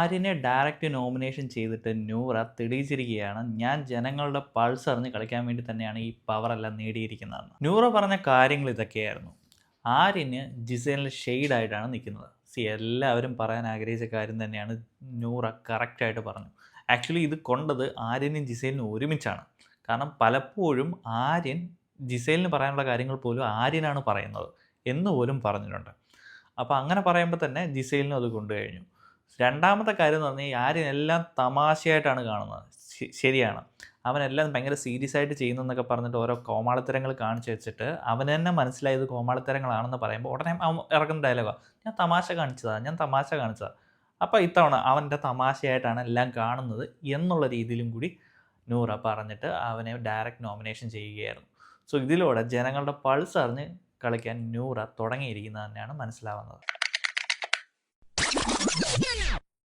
ആര്യനെ direct nomination ചെയ്തിട്ട് നൂറ തെളിയിച്ചിരിക്കുകയാണ്, ഞാൻ ജനങ്ങളുടെ പൾസ് അറിഞ്ഞ് കളിക്കാൻ വേണ്ടി തന്നെയാണ് ഈ പവറെല്ലാം നേടിയിരിക്കുന്നതെന്ന്. നൂറ പറഞ്ഞ കാര്യങ്ങൾ ഇതൊക്കെയായിരുന്നു. ആര്യന് ജിസേലിന് ഷെയ്ഡായിട്ടാണ് നിൽക്കുന്നത്. എല്ലാവരും പറയാൻ ആഗ്രഹിച്ച കാര്യം തന്നെയാണ് നൂറ കറക്റ്റായിട്ട് പറഞ്ഞു. ആക്ച്വലി ഇത് കൊണ്ടത് ആര്യനും ജിസേലിനും ഒരുമിച്ചാണ്. കാരണം പലപ്പോഴും ആര്യൻ ജിസേലിന് പറയാനുള്ള കാര്യങ്ങൾ പോലും ആര്യനാണ് പറയുന്നത് എന്ന് പോലും പറഞ്ഞിട്ടുണ്ട്. അപ്പോൾ അങ്ങനെ പറയുമ്പോൾ തന്നെ ജിസേലിനും അത് കൊണ്ടുകഴിഞ്ഞു. രണ്ടാമത്തെ കാര്യം എന്ന് പറഞ്ഞാൽ ആര്യൻ എല്ലാം തമാശയായിട്ടാണ് കാണുന്നത്. ശരിയാണ്, അവനെല്ലാം ഭയങ്കര സീരിയസ് ആയിട്ട് ചെയ്യുന്നതെന്നൊക്കെ പറഞ്ഞിട്ട് ഓരോ കോമാളിത്തരങ്ങൾ കാണിച്ചു വെച്ചിട്ട് അവന് തന്നെ മനസ്സിലായത് കോമാളിത്തരങ്ങളാണെന്ന് പറയുമ്പോൾ ഉടനെ അവൻ ഇറക്കുന്ന ഡയലോഗാണ്, ഞാൻ തമാശ കാണിച്ചതാണ്. അപ്പോൾ ഇത്തവണ അവൻ്റെ തമാശയായിട്ടാണ് എല്ലാം കാണുന്നത് എന്നുള്ള രീതിയിലും കൂടി നൂറ പറഞ്ഞിട്ട് അവനെ ഡയറക്റ്റ് നോമിനേഷൻ ചെയ്യുകയായിരുന്നു. സോ ഇതിലൂടെ ജനങ്ങളുടെ പൾസ് അറിഞ്ഞ് കളിക്കാൻ നൂറ തുടങ്ങിയിരിക്കുന്നത് തന്നെയാണ് മനസ്സിലാവുന്നത്.